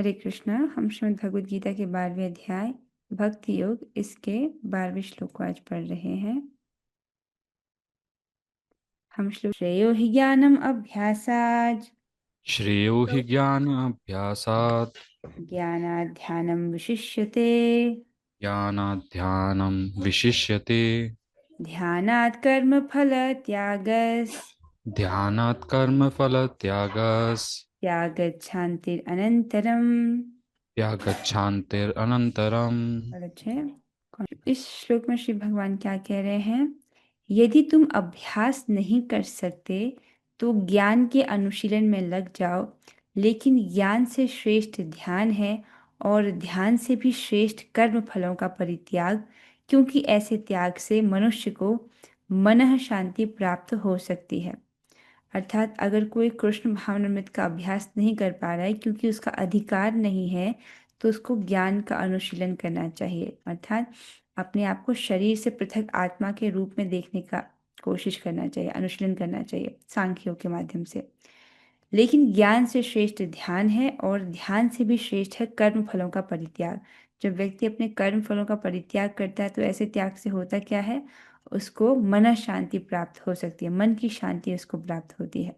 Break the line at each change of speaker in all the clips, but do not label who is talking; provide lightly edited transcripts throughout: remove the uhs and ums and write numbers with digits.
हरे कृष्णा। हम श्रीमद् भगवद गीता के 12वें अध्याय भक्ति योग इसके 12वें श्लोक को आज पढ़ रहे हैं। हम श्लोक श्रेयो हि ज्ञानम अभ्यासात्
श्रेयो हि ज्ञानाभ्यासात्
ज्ञानात् ध्यानं विशिष्यते
ज्ञानात् ध्यानं विशिष्यते
ध्यानात् कर्म फल त्यागस्
ध्यानात् कर्मफलत्यागस्
त्यागच्छान्तिरनन्तरम्।
त्यागच्छान्तिरनन्तरम्।
और अच्छे, इस श्लोक में श्री भगवान क्या कह रहे हैं? यदि तुम अभ्यास नहीं कर सकते तो ज्ञान के अनुशीलन में लग जाओ, लेकिन ज्ञान से श्रेष्ठ ध्यान है और ध्यान से भी श्रेष्ठ कर्म फलों का परित्याग, क्योंकि ऐसे त्याग से मनुष्य को मनः शांति प्राप्त हो सकती है। अर्थात अगर कोई कृष्ण भावनामृत का अभ्यास नहीं कर पा रहा है क्योंकि उसका अधिकार नहीं है, तो उसको ज्ञान का अनुशीलन करना चाहिए। अर्थात अपने आप को शरीर से पृथक आत्मा के रूप में देखने का कोशिश करना चाहिए, अनुशीलन करना चाहिए सांख्य योग के माध्यम से। लेकिन ज्ञान से श्रेष्ठ ध्यान है और ध्यान से भी श्रेष्ठ है कर्म फलों का परित्याग। जब व्यक्ति अपने कर्म फलों का परित्याग करता है तो ऐसे त्याग से होता क्या है? उसको मन शांति प्राप्त हो सकती है, मन की शांति उसको प्राप्त होती है।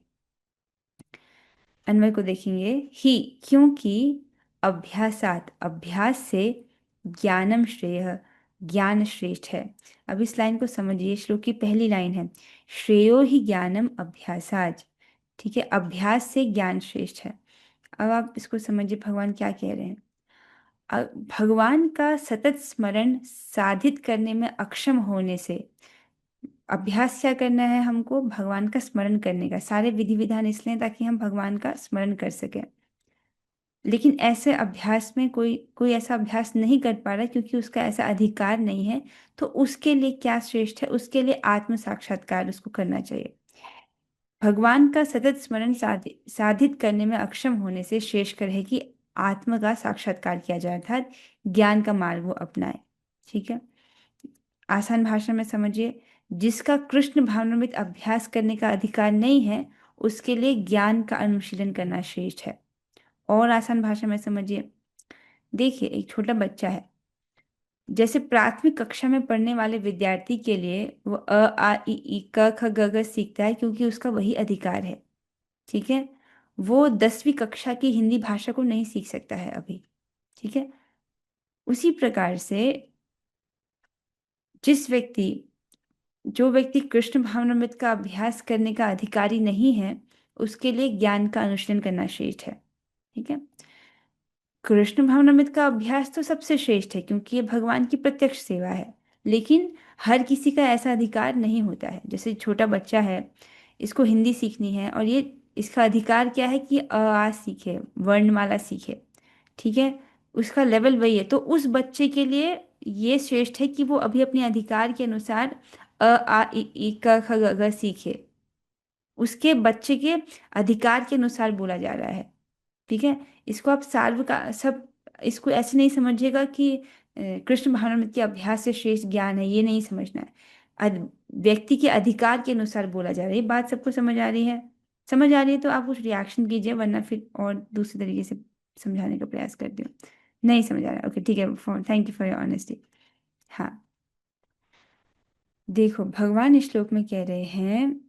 अन्वय को देखेंगे ही, क्योंकि अभ्यासात अभ्यास से ज्ञानम श्रेय ज्ञान श्रेष्ठ है। अब इस लाइन को समझिए। श्लोक की पहली लाइन है श्रेयो ही ज्ञानम अभ्यासात। ठीक है, अभ्यास से ज्ञान श्रेष्ठ है। अब आप इसको समझिए, भगवान क्या कह रहे हैं? भगवान का सतत स्मरण साधित करने में अक्षम होने से अभ्यास क्या करना है? हमको भगवान का स्मरण करने का। सारे विधि विधान इसलिए ताकि हम भगवान का स्मरण कर सकें। लेकिन ऐसे अभ्यास में कोई कोई ऐसा अभ्यास नहीं कर पा रहा क्योंकि उसका ऐसा अधिकार नहीं है। तो उसके लिए क्या श्रेष्ठ है? उसके लिए आत्म साक्षात्कार उसको करना चाहिए। भगवान का सतत स्मरण साधित करने में अक्षम होने से श्रेष्ठ है कि आत्मा का साक्षात्कार किया जाए, अर्थात ज्ञान का मार्ग वो अपनाए। ठीक है, आसान भाषा में समझिए। जिसका कृष्ण भावनामृत अभ्यास करने का अधिकार नहीं है, उसके लिए ज्ञान का अनुशीलन करना श्रेष्ठ है। और आसान भाषा में समझिए। देखिए, एक छोटा बच्चा है, जैसे प्राथमिक कक्षा में पढ़ने वाले विद्यार्थी के लिए वो अ आ इ ई क ख ग घ सीखता है क्योंकि उसका वही अधिकार है। ठीक है, वो 10वीं कक्षा की हिंदी भाषा को नहीं सीख सकता है अभी। ठीक है, उसी प्रकार से जिस व्यक्ति जो व्यक्ति कृष्ण भावनामृत का अभ्यास करने का अधिकारी नहीं है, उसके लिए ज्ञान का अनुशीलन करना श्रेष्ठ है। ठीक है, कृष्ण भावनामृत का अभ्यास तो सबसे श्रेष्ठ है क्योंकि ये भगवान की प्रत्यक्ष सेवा है। लेकिन हर किसी का ऐसा अधिकार नहीं होता है। जैसे छोटा बच्चा है, इसको हिंदी सीखनी है और ये इसका अधिकार क्या है कि अ आ सीखे, वर्णमाला सीखे। ठीक है, उसका लेवल वही है। तो उस बच्चे के लिए ये श्रेष्ठ है कि वो अभी अपने अधिकार के अनुसार अ आ इ ई क ख ग घ सीखे। उसके बच्चे के अधिकार के अनुसार बोला जा रहा है। ठीक है, इसको आप सार्व का सब, इसको ऐसे नहीं समझिएगा कि कृष्ण भावनामृत के अभ्यास से श्रेष्ठ ज्ञान है, ये नहीं समझना है। व्यक्ति के अधिकार के अनुसार बोला जा रहा है। ये बात सबको समझ आ रही है? समझ आ रही है तो आप कुछ रिएक्शन कीजिए, वरना फिर और दूसरे तरीके से समझाने का प्रयास करती हूँ। नहीं समझ आ रहा? ओके, ठीक है, thank you for your honesty. हाँ, देखो भगवान इस श्लोक में कह रहे हैं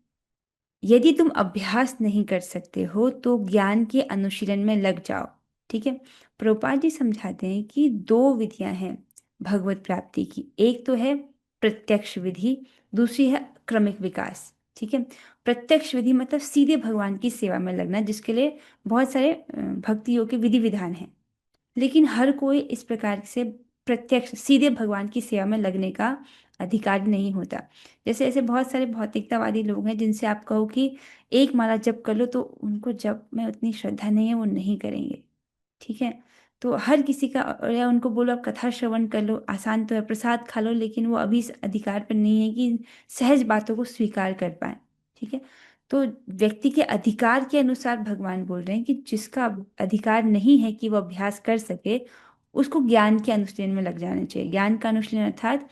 यदि तुम अभ्यास नहीं कर सकते हो तो ज्ञान के अनुशीलन में लग जाओ। ठीक है, प्रभुपाद जी समझाते हैं कि दो विधियां हैं भगवत प्राप्ति की। एक तो है प्रत्यक्ष विधि, दूसरी है क्रमिक विकास। ठीक है, प्रत्यक्ष विधि मतलब सीधे भगवान की सेवा में लगना, जिसके लिए बहुत सारे भक्ति योग के विधि विधान हैं। लेकिन हर कोई इस प्रकार से प्रत्यक्ष सीधे भगवान की सेवा में लगने का अधिकारी नहीं होता। जैसे ऐसे बहुत सारे भौतिकतावादी लोग हैं जिनसे आप कहो कि एक माला जप कर लो, तो उनको जप में उतनी श्रद्धा नहीं है, वो नहीं करेंगे। ठीक है, तो हर किसी का, या उनको बोलो आप कथा श्रवण कर लो, आसान तो है, प्रसाद खा लो, लेकिन वो अभी इस अधिकार पर नहीं है कि सहज बातों को स्वीकार कर पाए। ठीक है, तो व्यक्ति के अधिकार के अनुसार भगवान बोल रहे हैं कि जिसका अधिकार नहीं है कि वो अभ्यास कर सके, उसको ज्ञान के अनुशीलन में लग जाना चाहिए। ज्ञान का अनुशीलन अर्थात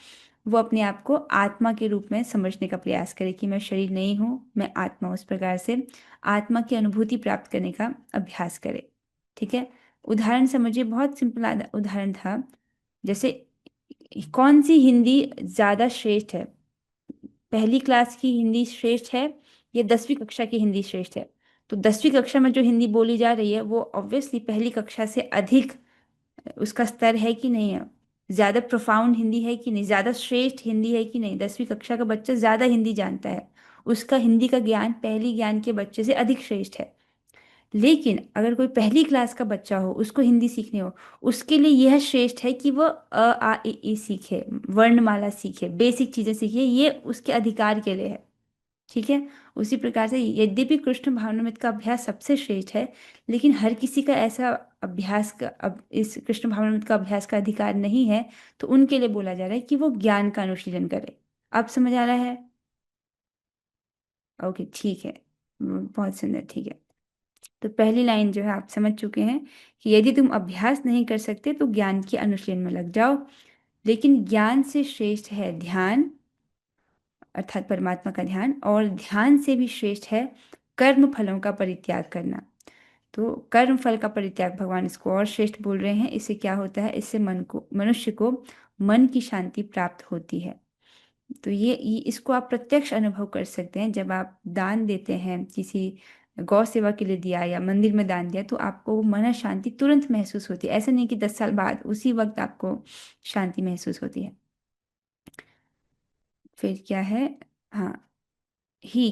वो अपने आप को आत्मा के रूप में समझने का प्रयास करे कि मैं शरीर नहीं हूँ, मैं आत्मा। उस प्रकार से आत्मा की अनुभूति प्राप्त करने का अभ्यास करे। ठीक है, उदाहरण समझिए, बहुत सिंपल उदाहरण था। जैसे कौन सी हिंदी ज्यादा श्रेष्ठ है? पहली क्लास की हिंदी श्रेष्ठ है या 10वीं कक्षा की हिंदी श्रेष्ठ है? तो 10वीं कक्षा में जो हिंदी बोली जा रही है वो ऑब्वियसली पहली कक्षा से अधिक उसका स्तर है कि नहीं है? ज्यादा प्रोफाउंड हिंदी है कि नहीं? ज्यादा श्रेष्ठ हिंदी है कि नहीं? 10वीं कक्षा का बच्चा ज्यादा हिंदी जानता है, उसका हिंदी का ज्ञान पहली ज्ञान के बच्चे से अधिक श्रेष्ठ है। लेकिन अगर कोई पहली क्लास का बच्चा हो, उसको हिंदी सीखनी हो, उसके लिए यह श्रेष्ठ है कि वह अ आ इ ई सीखे, वर्णमाला सीखे, बेसिक चीजें सीखे, ये उसके अधिकार के लिए है। ठीक है। उसी प्रकार से यद्यपि कृष्ण भावनामृत का अभ्यास सबसे श्रेष्ठ है, लेकिन हर किसी का ऐसा अभ्यास का अब इस कृष्ण भावनामृत का अभ्यास का अधिकार नहीं है। तो उनके लिए बोला जा रहा है कि वो ज्ञान का अनुशीलन करे। अब समझ आ रहा है? ओके, ठीक है। बहुत सुंदर, ठीक है। तो पहली लाइन जो है आप समझ चुके हैं कि यदि तुम अभ्यास नहीं कर सकते तो ज्ञान के अनुशीलन में लग जाओ, लेकिन ज्ञान से श्रेष्ठ है ध्यान, अर्थात परमात्मा का ध्यान, और ध्यान से भी श्रेष्ठ है कर्म फलों का परित्याग करना। तो कर्म फल का परित्याग, भगवान इसको और श्रेष्ठ बोल रहे हैं। इससे क्या होता है? इससे मनुष्य को मन की शांति प्राप्त होती है। तो ये इसको आप प्रत्यक्ष अनुभव कर सकते हैं। जब आप दान देते हैं, किसी गौ सेवा के लिए दिया या मंदिर में दान दिया, तो आपको वो मन शांति तुरंत महसूस होती है। ऐसा नहीं कि 10 साल बाद उसी वक्त आपको शांति महसूस होती है। फिर क्या है? हाँ, ही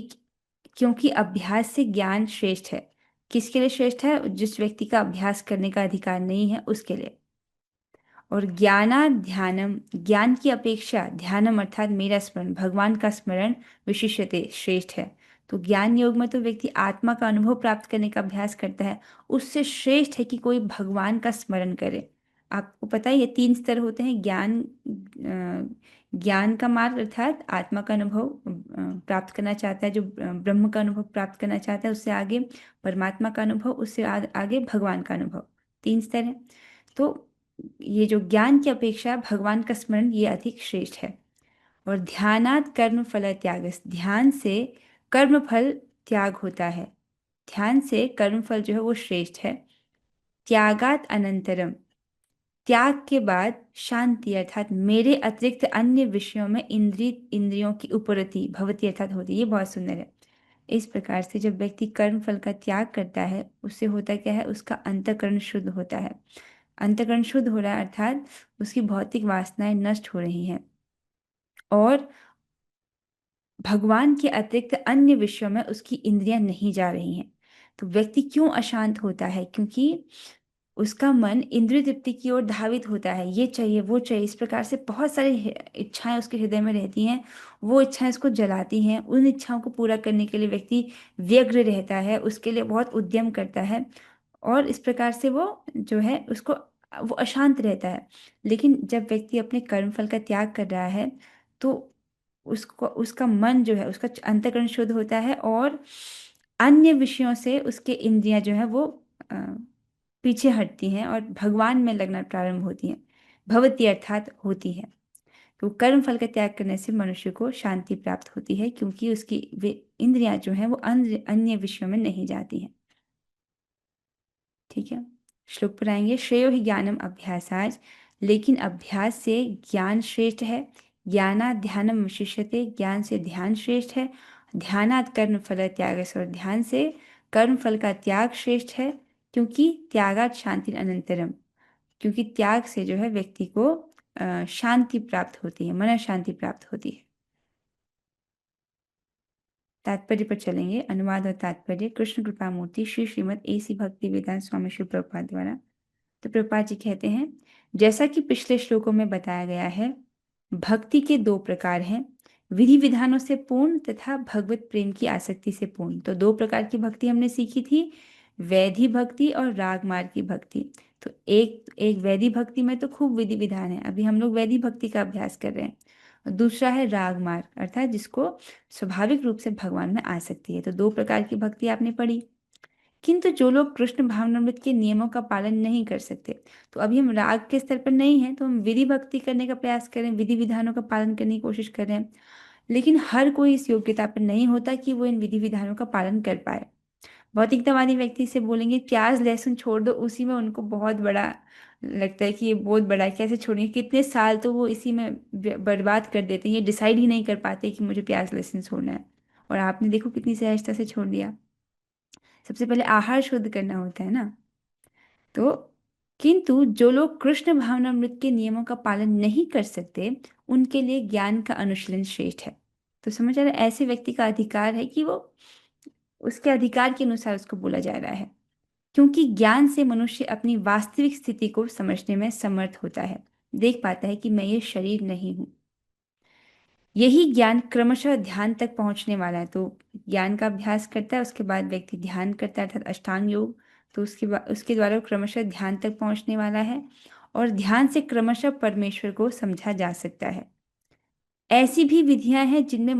क्योंकि अभ्यास से ज्ञान श्रेष्ठ है। किसके लिए श्रेष्ठ है? जिस व्यक्ति का अभ्यास करने का अधिकार नहीं है उसके लिए। और ज्ञाना ध्यानम, ज्ञान की अपेक्षा ध्यानम अर्थात मेरा स्मरण, भगवान का स्मरण, विशिष्यते श्रेष्ठ है। तो ज्ञान योग में तो व्यक्ति आत्मा का अनुभव प्राप्त करने का अभ्यास करता है, उससे श्रेष्ठ है कि कोई भगवान का स्मरण करे। आपको पता है ये 3 स्तर होते हैं। ज्ञान का मार्ग अर्थात आत्मा का अनुभव प्राप्त करना चाहता है, जो ब्रह्म का अनुभव प्राप्त करना चाहता है, उससे आगे परमात्मा का अनुभव, उससे आगे भगवान का अनुभव। 3 स्तर है। तो ये जो ज्ञान की अपेक्षा भगवान का स्मरण, ये अधिक श्रेष्ठ है। और ध्यानात् कर्म फल त्याग, ध्यान से कर्म फल त्याग होता है। ध्यान से कर्म फल जो है वो श्रेष्ठ है। त्यागात अनंतरम, त्याग के बाद शांति अर्थात मेरे अतिरिक्त अन्य विषयों में इंद्रियों की उपरति भवती अर्थात होती है। ये बहुत सुंदर है। इस प्रकार से जब व्यक्ति कर्म फल का त्याग करता है, उससे होता क्या है? उसका अंतःकरण शुद्ध होता है। अंतःकरण शुद्ध हो रहा है अर्थात उसकी भौतिक वासनाएं नष्ट हो रही हैं, और भगवान के अतिरिक्त अन्य विषयों में उसकी इंद्रियां नहीं जा रही हैं। तो व्यक्ति क्यों अशांत होता है? क्योंकि उसका मन इंद्रिय तृप्ति की ओर धावित होता है। ये चाहिए, वो चाहिए, इस प्रकार से बहुत सारी इच्छाएं उसके हृदय में रहती हैं। वो इच्छाएं उसको जलाती हैं। उन इच्छाओं को पूरा करने के लिए व्यक्ति व्यग्र रहता है, उसके लिए बहुत उद्यम करता है, और इस प्रकार से वो जो है उसको वो अशांत रहता है। लेकिन जब व्यक्ति अपने कर्मफल का त्याग कर रहा है, तो उसको उसका मन जो है, उसका अंतःकरण शुद्ध होता है, और अन्य विषयों से उसके इंद्रियां जो है वो अ, पीछे हटती हैं और भगवान में लगना प्रारंभ होती हैं। भवती अर्थात होती है। तो कर्म फल का त्याग करने से मनुष्य को शांति प्राप्त होती है, क्योंकि उसकी वे इंद्रियां जो हैं वो अन्य अन्य विषयों में नहीं जाती हैं। ठीक है। श्लोक पर आएंगे। श्रेयो ही ज्ञानम अभ्यासाज, लेकिन अभ्यास से ज्ञान श्रेष्ठ है। ज्ञानात् ध्यानम विशिष्यते, ज्ञान से ध्यान श्रेष्ठ है। ध्यानात् कर्म फल त्याग, और ध्यान से कर्म फल का त्याग श्रेष्ठ है। क्योंकि त्यागात् शांति अनंतरम, क्योंकि त्याग से जो है व्यक्ति को शांति प्राप्त होती है, मन शांति प्राप्त होती है। तात्पर्य पर चलेंगे। अनुवाद और तात्पर्य। कृष्ण कृपा मूर्ति श्री श्रीमद् एसी भक्ति वेदांत स्वामी शिव प्रभुपाद द्वारा। तो प्रभुपाद जी कहते हैं, जैसा कि पिछले श्लोकों में बताया गया है, भक्ति के 2 प्रकार हैं, विधि विधानों से पूर्ण तथा भगवत प्रेम की आसक्ति से पूर्ण। तो 2 प्रकार की भक्ति हमने सीखी थी, वैधि भक्ति और राग मार्ग की भक्ति। तो एक एक वैधि भक्ति में तो खूब विधि विधान है, अभी हम लोग वैधि भक्ति का अभ्यास कर रहे हैं। और दूसरा है राग मार्ग, अर्थात जिसको स्वाभाविक रूप से भगवान में आसक्ति है। तो 2 प्रकार की भक्ति आपने पढ़ी। किंतु जो लोग कृष्ण भावनामृत के नियमों का पालन नहीं कर सकते, तो अभी हम राग के स्तर पर नहीं हैं, तो हम विधि भक्ति करने का प्रयास करें, विधि विधानों का पालन करने की कोशिश करें। लेकिन हर कोई इस योग्यता पर नहीं होता कि वो इन विधि विधानों का पालन कर पाए। भौतिकतावादी व्यक्ति से बोलेंगे प्याज लहसुन छोड़ दो, उसी में उनको बहुत बड़ा लगता है कि ये बहुत बड़ा है, कैसे छोड़ेंगे, कितने साल तो वो इसी में बर्बाद कर देते हैं, ये डिसाइड ही नहीं कर पाते कि मुझे प्याज लहसुन छोड़ना है। और आपने देखो कितनी सहजता से छोड़ दिया। सबसे पहले आहार शुद्ध करना होता है ना। तो किंतु जो लोग कृष्ण भावनामृत के नियमों का पालन नहीं कर सकते, उनके लिए ज्ञान का अनुशीलन श्रेष्ठ है। तो समझ आ रहा है, ऐसे व्यक्ति का अधिकार है कि वो उसके अधिकार के अनुसार उसको बोला जा रहा है, क्योंकि ज्ञान से मनुष्य अपनी वास्तविक स्थिति को समझने में समर्थ होता है, देख पाता है कि मैं ये शरीर नहीं हूँ। यही ज्ञान क्रमशः ध्यान तक पहुंचने वाला है। तो ज्ञान का अभ्यास करता है, उसके बाद व्यक्ति ध्यान करता है अर्थात अष्टांग योग। तो उसके बाद उसके द्वारा वो क्रमशः ध्यान तक पहुंचने वाला है, और ध्यान से क्रमशः परमेश्वर को समझा जा सकता है। ऐसी भी विधियां हैं जिसमें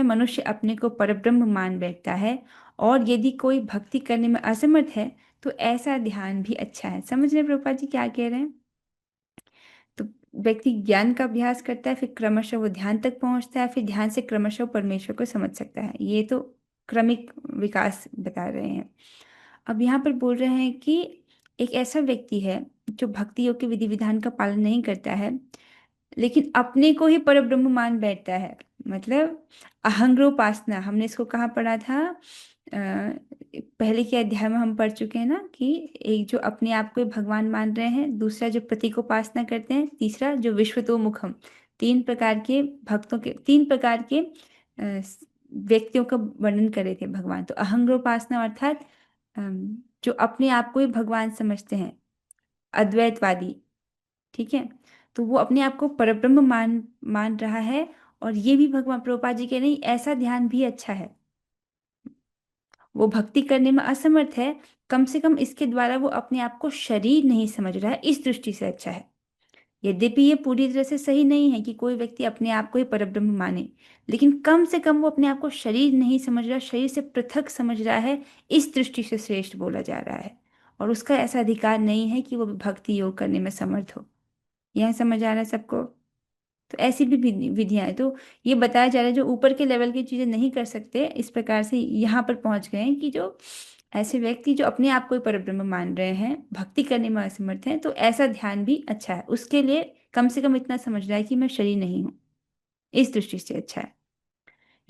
मनुष्य अपने को परब्रह्म मान बैठता है। और यदि कोई भक्ति करने में असमर्थ है, तो ऐसा ध्यान भी अच्छा है। समझ रहे हैं प्रभुपाद जी क्या कह रहे हैं? तो व्यक्ति ज्ञान का अभ्यास करता है, फिर क्रमशः वो ध्यान तक पहुंचता है, फिर ध्यान से क्रमशः वो परमेश्वर को समझ सकता है। ये तो क्रमिक विकास बता रहे हैं। अब यहाँ पर बोल रहे हैं कि एक ऐसा व्यक्ति है जो भक्ति योग के विधि विधान का पालन नहीं करता है, लेकिन अपने को ही परब्रह्म मान बैठता है। मतलब अहंग्रोपासना, हमने इसको कहाँ पढ़ा था? पहले के अध्याय में हम पढ़ चुके हैं ना कि एक जो अपने आप को ही भगवान मान रहे हैं, दूसरा जो प्रतीकोपासना करते हैं, तीसरा जो विश्वतोमुखम। तीन प्रकार के भक्तों के, तीन प्रकार के व्यक्तियों का वर्णन करे थे भगवान। तो अहंग्रोपासना अर्थात जो अपने आप को ही भगवान समझते हैं, अद्वैतवादी। ठीक है। तो वो अपने आप को परब्रह्म मान मान रहा है। और ये भी भगवान प्रभुपाद जी के नहीं, ऐसा ध्यान भी अच्छा है। वो भक्ति करने में असमर्थ है, कम से कम इसके द्वारा वो अपने आप को शरीर नहीं समझ रहा है, इस दृष्टि से अच्छा है। यद्यपि ये पूरी तरह से सही नहीं है कि कोई व्यक्ति अपने आप को ही परब्रह्म माने, लेकिन कम से कम वो अपने आप को शरीर नहीं समझ रहा, शरीर से पृथक समझ रहा है, इस दृष्टि से श्रेष्ठ बोला जा रहा है। और उसका ऐसा अधिकार नहीं है कि वो भक्ति योग करने में समर्थ हो। यह समझ आ रहा है सबको? तो ऐसी भी विधियां हैं। तो ये बताया जा रहा है जो ऊपर के लेवल की चीजें नहीं कर सकते, इस प्रकार से यहाँ पर पहुंच गए हैं कि जो ऐसे व्यक्ति जो अपने आप को ही परब्रह्म मान रहे हैं, भक्ति करने में असमर्थ हैं, तो ऐसा ध्यान भी अच्छा है उसके लिए। कम से कम इतना समझ रहा है कि मैं शरीर नहीं हूँ, इस दृष्टि से अच्छा है।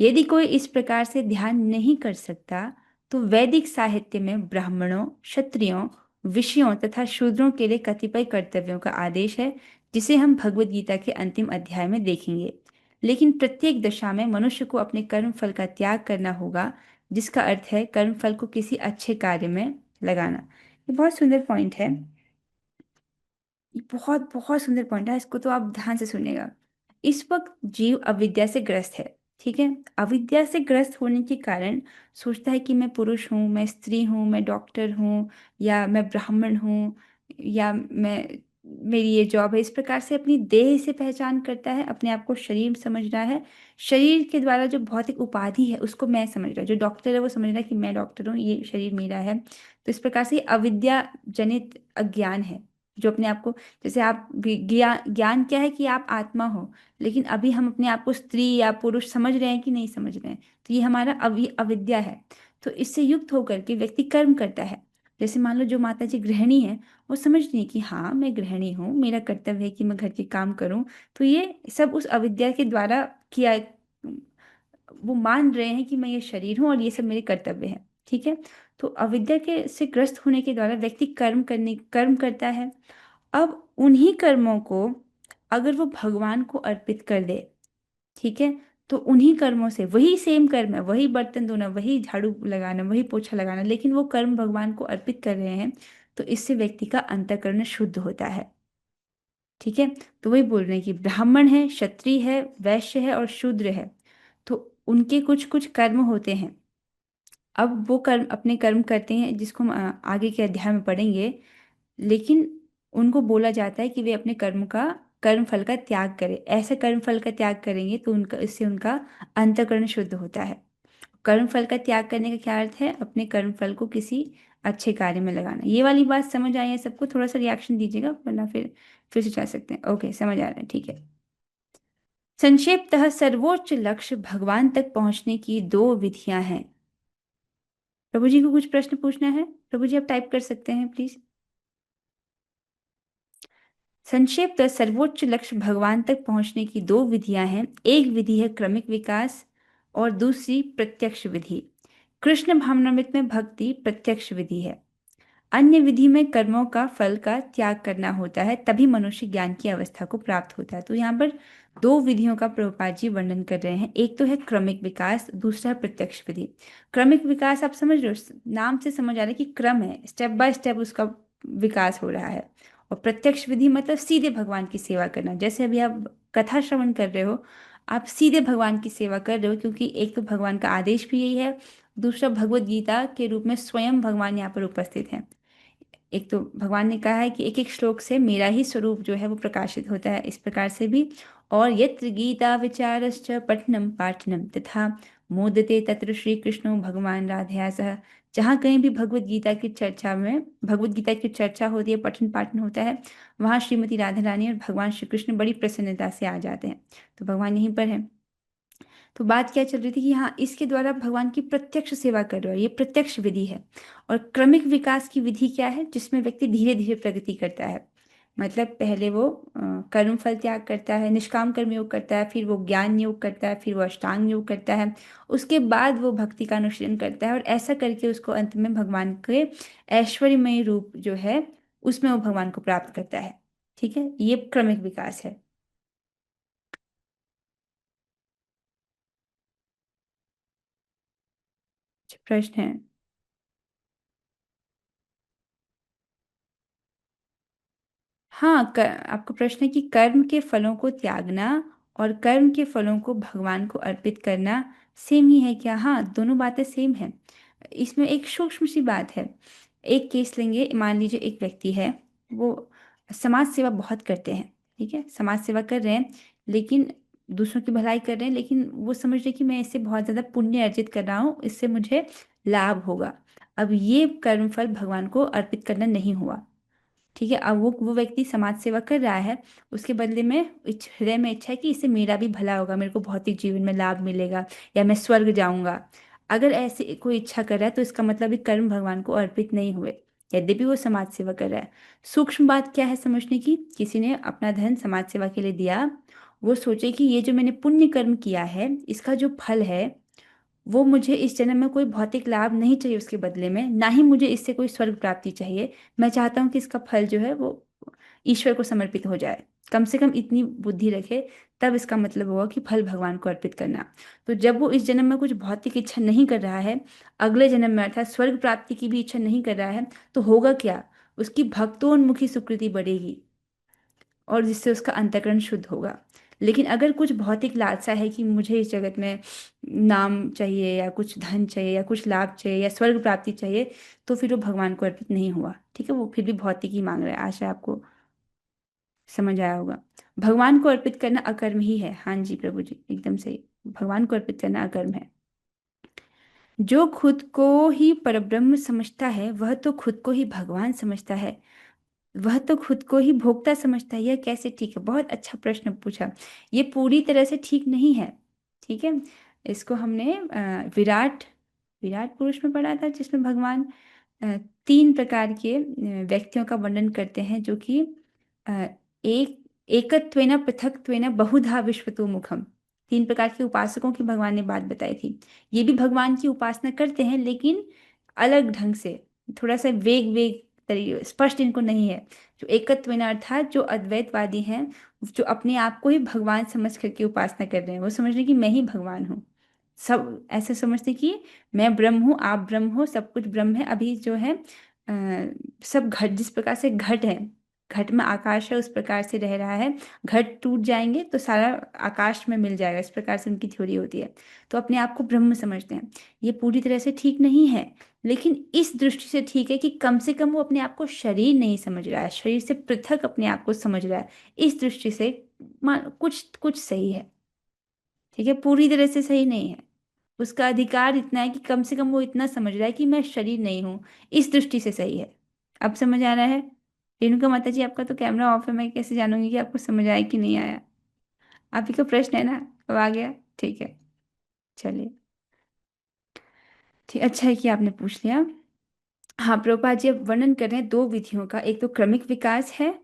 यदि कोई इस प्रकार से ध्यान नहीं कर सकता, तो वैदिक साहित्य में ब्राह्मणों, क्षत्रियों, विषयों तथा शूद्रों के लिए कतिपय कर्तव्यों का आदेश है, जिसे हम भगवद गीता के अंतिम अध्याय में देखेंगे। लेकिन प्रत्येक दशा में मनुष्य को अपने कर्म फल का त्याग करना होगा, जिसका अर्थ है कर्म फल को किसी अच्छे कार्य में लगाना। ये बहुत सुंदर पॉइंट है। ये बहुत बहुत सुंदर पॉइंट है, इसको तो आप ध्यान से सुनिएगा। इस वक्त जीव अविद्या से ग्रस्त है। ठीक है। अविद्या से ग्रस्त होने के कारण सोचता है कि मैं पुरुष हूँ, मैं स्त्री हूँ, मैं डॉक्टर हूँ, या मैं ब्राह्मण हूँ, या मैं, मेरी ये जॉब है। इस प्रकार से अपनी देह से पहचान करता है, अपने आप को शरीर समझ रहा है। शरीर के द्वारा जो भौतिक उपाधि है उसको मैं समझ रहा है, जो डॉक्टर है वो समझ रहा है कि मैं डॉक्टर हूँ, ये शरीर मेरा है। तो इस प्रकार से अविद्या जनित अज्ञान है जो अपने आप को, जैसे आप ज्ञान ज्ञान क्या है कि आप आत्मा हो, लेकिन अभी हम अपने आप को स्त्री या पुरुष समझ रहे हैं कि नहीं समझ रहे हैं, तो ये हमारा अविद्या है। तो इससे युक्त होकर के व्यक्ति कर्म करता है। जैसे मान लो जो माता जी गृहिणी है, वो समझती है कि हाँ मैं गृहिणी हूँ, मेरा कर्तव्य है कि मैं घर के काम करूँ। तो ये सब उस अविद्या के द्वारा किया, वो मान रहे हैं कि मैं ये शरीर हूँ और ये सब मेरे कर्तव्य है। ठीक है। तो अविद्या के से ग्रस्त होने के द्वारा व्यक्ति कर्म करता है। अब उन्हीं कर्मों को अगर वो भगवान को अर्पित कर दे, ठीक है, तो उन्हीं कर्मों से, वही सेम कर्म है, वही बर्तन धोना, वही झाड़ू लगाना, वही पोछा लगाना, लेकिन वो कर्म भगवान को अर्पित कर रहे हैं, तो इससे व्यक्ति का अंतःकरण शुद्ध होता है। ठीक है। तो वही बोल रहे हैं कि ब्राह्मण है, क्षत्रिय है, वैश्य है और शूद्र है, तो उनके कुछ कुछ कर्म होते हैं। अब वो कर्म अपने कर्म करते हैं, जिसको हम आगे के अध्याय में पढ़ेंगे। लेकिन उनको बोला जाता है कि वे अपने कर्म फल का त्याग करें। ऐसे कर्म फल का त्याग करेंगे तो उनका, इससे उनका अंतःकरण शुद्ध होता है। कर्म फल का त्याग करने का क्या अर्थ है? अपने कर्म फल को किसी अच्छे कार्य में लगाना। ये वाली बात समझ आई है सबको? थोड़ा सा रिएक्शन दीजिएगा, वरना फिर से जा सकते हैं। ओके, समझ आ रहा है, ठीक है। संक्षेपतः सर्वोच्च लक्ष्य भगवान तक पहुंचने की दो विधियां हैं। प्रभु जी को कुछ प्रश्न पूछना है? प्रभु जी आप टाइप कर सकते हैं प्लीज। संक्षेपतः सर्वोच्च लक्ष्य भगवान तक पहुंचने की दो विधियां हैं। एक विधि है क्रमिक विकास और दूसरी प्रत्यक्ष विधि। कृष्ण भावनामृत में भक्ति प्रत्यक्ष विधि है। अन्य विधि में कर्मों का फल का त्याग करना होता है, तभी मनुष्य ज्ञान की अवस्था को प्राप्त होता है। तो यहाँ पर दो विधियों का प्रभुपाद जी वर्णन कर रहे हैं। एक तो है क्रमिक विकास, दूसरा है प्रत्यक्ष विधि। क्रमिक विकास आप समझ रहे हो, नाम से समझ आ रहा है कि क्रम है, स्टेप बाय स्टेप उसका विकास हो रहा है। और प्रत्यक्ष विधि मतलब सीधे भगवान की सेवा करना। जैसे अभी आप कथा श्रवण कर रहे हो, आप सीधे भगवान की सेवा कर रहे हो, क्योंकि एक तो भगवान का आदेश भी यही है, दूसरा भगवत गीता के रूप में स्वयं भगवान यहाँ पर उपस्थित हैं। एक तो भगवान ने कहा है कि एक एक श्लोक से मेरा ही स्वरूप जो है वो प्रकाशित होता है, इस प्रकार से भी। और यत्र गीता विचारश्च पठनम पाठनम तथा मोदते तत्र श्री कृष्णो भगवान राधया सह। जहाँ कहीं भी भगवत गीता की चर्चा होती है, पठन पाठन होता है, वहाँ श्रीमती राधा रानी और भगवान श्री कृष्ण बड़ी प्रसन्नता से आ जाते हैं। तो भगवान यहीं पर है। तो बात क्या चल रही थी कि हाँ, इसके द्वारा भगवान की प्रत्यक्ष सेवा कर रहे हो, ये प्रत्यक्ष विधि है। और क्रमिक विकास की विधि क्या है? जिसमें व्यक्ति धीरे धीरे प्रगति करता है। मतलब पहले वो कर्म फल त्याग करता है, निष्काम कर्म योग करता है, फिर वो ज्ञान योग करता है, फिर वो अष्टांग योग करता है, उसके बाद वो भक्ति का अनुशीलन करता है, और ऐसा करके उसको अंत में भगवान के ऐश्वर्यमय रूप जो है उसमें वो भगवान को प्राप्त करता है। ठीक है, ये क्रमिक विकास है। प्रश्न है। हाँ, आपका प्रश्न है कि कर्म के फलों को त्यागना और कर्म के फलों को भगवान को अर्पित करना सेम ही है क्या? हाँ, दोनों बातें सेम है। इसमें एक सूक्ष्म सी बात है। एक केस लेंगे, मान लीजिए एक व्यक्ति है, वो समाज सेवा बहुत करते हैं। ठीक है, समाज सेवा कर रहे हैं, लेकिन दूसरों की भलाई कर रहे हैं, लेकिन वो समझ रहे हैं कि मैं इससे बहुत ज़्यादा पुण्य अर्जित कर रहा हूँ, इससे मुझे लाभ होगा। अब ये कर्म फल भगवान को अर्पित करना नहीं हुआ। ठीक है, अब वो व्यक्ति समाज सेवा कर रहा है, उसके बदले में हृदय में इच्छा है कि इससे मेरा भी भला होगा, मेरे को भौतिक जीवन में लाभ मिलेगा, या मैं स्वर्ग जाऊंगा। अगर ऐसे कोई इच्छा कर रहा है तो इसका मतलब ये कर्म भगवान को अर्पित नहीं हुए, यद्यपि वो समाज सेवा कर रहा है। सूक्ष्म बात क्या है समझने की? किसी ने अपना धन समाज सेवा के लिए दिया, वो सोचे कि ये जो मैंने पुण्य कर्म किया है, इसका जो फल है वो मुझे इस जन्म में कोई भौतिक लाभ नहीं चाहिए, उसके बदले में ना ही मुझे इससे कोई स्वर्ग प्राप्ति चाहिए। मैं चाहता हूँ कि इसका फल जो है वो ईश्वर को समर्पित हो जाए। कम से कम इतनी बुद्धि रखे, तब इसका मतलब होगा कि फल भगवान को अर्पित करना। तो जब वो इस जन्म में कुछ भौतिक इच्छा नहीं कर रहा है, अगले जन्म में अर्थात स्वर्ग प्राप्ति की भी इच्छा नहीं कर रहा है, तो होगा क्या? उसकी भक्तोन्मुखी सुकृति बढ़ेगी, और जिससे उसका अंतःकरण शुद्ध होगा। लेकिन अगर कुछ भौतिक लालसा है कि मुझे इस जगत में नाम चाहिए, या कुछ धन चाहिए, या कुछ लाभ चाहिए, या स्वर्ग प्राप्ति चाहिए, तो फिर वो भगवान को अर्पित नहीं हुआ। ठीक है, वो फिर भी भौतिक ही मांग रहा है। आशा आपको समझ आया होगा। भगवान को अर्पित करना अकर्म ही है। हाँ जी प्रभु जी, एकदम सही। भगवान को अर्पित करना अकर्म है। जो खुद को ही परब्रह्म समझता है, वह तो खुद को ही भगवान समझता है, वह तो खुद को ही भोक्ता समझता है। यह कैसे ठीक है? बहुत अच्छा प्रश्न पूछा। ये पूरी तरह से ठीक नहीं है। ठीक है, इसको हमने विराट विराट पुरुष में पढ़ा था, जिसमें भगवान अ, तीन प्रकार के व्यक्तियों का वर्णन करते हैं, जो कि अ, एक एकत्वेन पृथक्त्वेन बहुधा विश्वतो मुखम। तीन प्रकार के उपासकों की भगवान ने बात बताई थी। ये भी भगवान की उपासना करते हैं, लेकिन अलग ढंग से, थोड़ा सा वेग वेग तरीके, स्पष्ट इनको नहीं है। जो एकत्वेन अर्थात जो अद्वैतवादी हैं, जो अपने आप को ही भगवान समझ करके उपासना कर रहे हैं, वो समझ रहे हैं कि मैं ही भगवान हूँ। सब ऐसे समझते कि मैं ब्रह्म हूँ, आप ब्रह्म हो, सब कुछ ब्रह्म है। अभी जो है सब घट, जिस प्रकार से घट है, घट में आकाश है, उस प्रकार से रह रहा है। घट टूट जाएंगे तो सारा आकाश में मिल जाएगा, इस प्रकार से उनकी थ्योरी होती है। तो अपने आप को ब्रह्म समझते हैं। ये पूरी तरह से ठीक नहीं है, लेकिन इस दृष्टि से ठीक है कि कम से कम वो अपने आप को शरीर नहीं समझ रहा है, शरीर से पृथक अपने आप को समझ रहा है। इस दृष्टि से कुछ कुछ सही है। ठीक है, पूरी तरह से सही नहीं है। उसका अधिकार इतना है कि कम से कम वो इतना समझ रहा है कि मैं शरीर नहीं हूँ। इस दृष्टि से सही है। अब समझ आ रहा है? रेणुका माता जी, आपका तो कैमरा ऑफ है, मैं कैसे जानूंगी कि आपको समझ आया कि नहीं आया? आप ही का प्रश्न है ना, अब आ गया। ठीक है, चलिए। ठीक, अच्छा है कि आपने पूछ लिया। हाँ, प्रभुपाद जी अब वर्णन कर रहे हैं दो विधियों का। एक तो क्रमिक विकास है,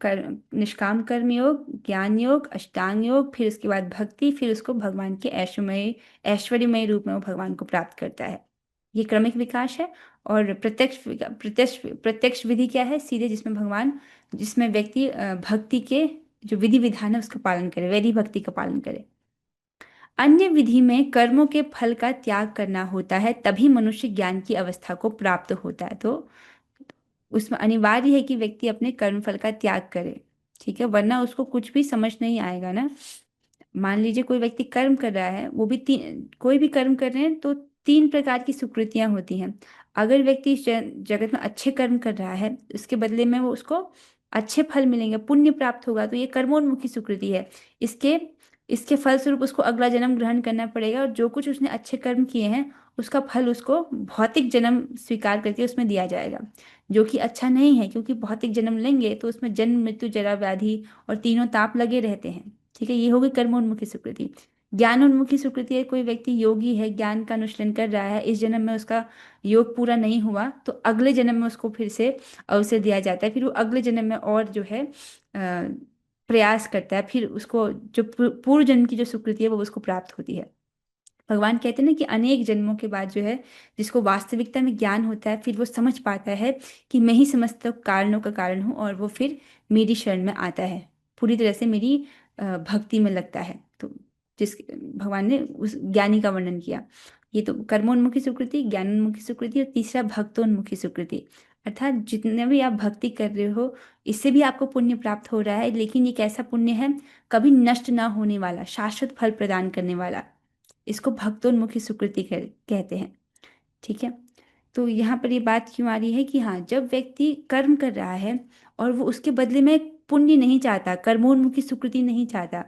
निष्काम कर्म योग, ज्ञान योग, अष्टांग योग, फिर उसके बाद भक्ति, फिर उसको भगवान के ऐश्वर्यमय रूप में वो भगवान को प्राप्त करता है। ये क्रमिक विकास है। और प्रत्यक्ष विधि क्या है? सीधे जिसमें भगवान, जिसमें व्यक्ति भक्ति के जो विधि विधान है उसका पालन करे, वैदिक भक्ति का पालन करे। अन्य विधि में कर्मों के फल का त्याग करना होता है, तभी मनुष्य ज्ञान की अवस्था को प्राप्त होता है। तो उसमें अनिवार्य है कि व्यक्ति अपने कर्म फल का त्याग करे, ठीक है, वरना उसको कुछ भी समझ नहीं आएगा ना। मान लीजिए कोई व्यक्ति कर्म कर रहा है, वो भी कोई भी कर्म कर रहे हैं तो तीन प्रकार की सुकृतियां होती हैं। अगर व्यक्ति इस जगत में अच्छे कर्म कर रहा है, उसके बदले में वो उसको अच्छे फल मिलेंगे, पुण्य प्राप्त होगा, तो ये कर्मोन्मुखी सुकृति है। इसके इसके फलस्वरूप उसको अगला जन्म ग्रहण करना पड़ेगा, और जो कुछ उसने अच्छे कर्म किए हैं उसका फल उसको भौतिक जन्म स्वीकार करके उसमें दिया जाएगा, जो कि अच्छा नहीं है, क्योंकि भौतिक जन्म लेंगे तो उसमें जन्म मृत्यु जरा व्याधि और तीनों ताप लगे रहते हैं। ठीक है, ये होगी कर्मोन्मुखी सुकृति। ज्ञानोन्मुखी सुकृति है, कोई व्यक्ति योगी है, ज्ञान का अनुशीलन कर रहा है, इस जन्म में उसका योग पूरा नहीं हुआ तो अगले जन्म में उसको फिर से अवसर दिया जाता है, फिर वो अगले जन्म में और जो है प्रयास करता है, फिर उसको जो पूर्व जन्म की जो सुकृति है वो उसको प्राप्त होती है। भगवान कहते हैं ना कि अनेक जन्मों के बाद जो है, जिसको वास्तविकता में ज्ञान होता है, फिर वो समझ पाता है कि मैं ही समस्त कारणों का कारण हूँ, और वो फिर मेरी शरण में आता है, पूरी तरह से मेरी भक्ति में लगता है। तो जिस भगवान ने उस ज्ञानी का वर्णन किया। ये तो कर्मोन्मुखी सुकृति, ज्ञानोन्मुखी सुकृति, और तीसरा भक्तोन्मुखी सुकृति। अर्थात जितने भी आप भक्ति कर रहे हो, इससे भी आपको पुण्य प्राप्त हो रहा है, लेकिन ये कैसा पुण्य है? कभी नष्ट ना होने वाला, शाश्वत फल प्रदान करने वाला। इसको भक्तोन्मुखी सुकृति कहते हैं। ठीक है, तो यहाँ पर ये बात क्यों आ रही है कि हाँ, जब व्यक्ति कर्म कर रहा है और वो उसके बदले में पुण्य नहीं चाहता, कर्मोन्मुखी सुकृति नहीं चाहता,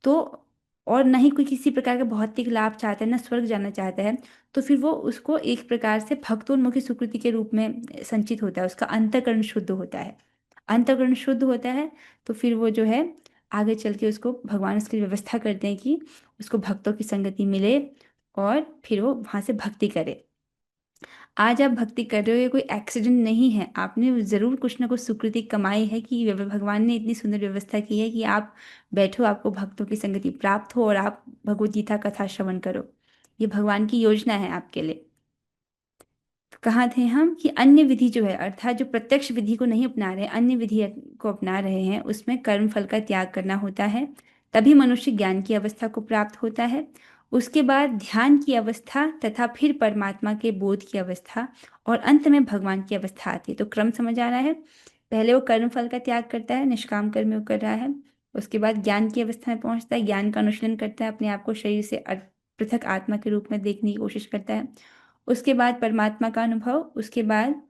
तो और ना ही कोई किसी प्रकार का भौतिक लाभ चाहता है, ना स्वर्ग जाना चाहता है, तो फिर वो उसको एक प्रकार से भक्तोन्मुखी सुकृति के रूप में संचित होता है, उसका अंतःकरण शुद्ध होता है। अंतःकरण शुद्ध होता है तो फिर वो जो है आगे चल के उसको भगवान उसकी व्यवस्था करते हैं कि उसको भक्तों की संगति मिले, और फिर वो वहां से भक्ति करे। आज आप भक्ति कर रहे हो, ये कोई एक्सीडेंट नहीं है, आपने जरूर कुछ ना कुछ सुकृति कमाई है कि भगवान ने इतनी सुंदर व्यवस्था की है कि आप बैठो, आपको भक्तों की संगति प्राप्त हो और आप भगवद गीता कथा श्रवण करो। ये भगवान की योजना है आपके लिए। तो कहाँ थे हम कि अन्य विधि जो है, अर्थात जो प्रत्यक्ष विधि को नहीं अपना रहे, अन्य विधि को अपना रहे हैं, उसमें कर्म फल का त्याग करना होता है, तभी मनुष्य ज्ञान की अवस्था को प्राप्त होता है। उसके बाद ध्यान की अवस्था, तथा फिर परमात्मा के बोध की अवस्था, और अंत में भगवान की अवस्था आती है। तो क्रम समझ आ रहा है? पहले वो कर्म फल का त्याग करता है, निष्काम कर्म योग कर रहा है। उसके बाद ज्ञान की अवस्था में पहुंचता है, ज्ञान का अनुशीलन करता है, अपने आप को शरीर से पृथक आत्मा के रूप में देखने की कोशिश करता है। उसके बाद परमात्मा का अनुभव, उसके बाद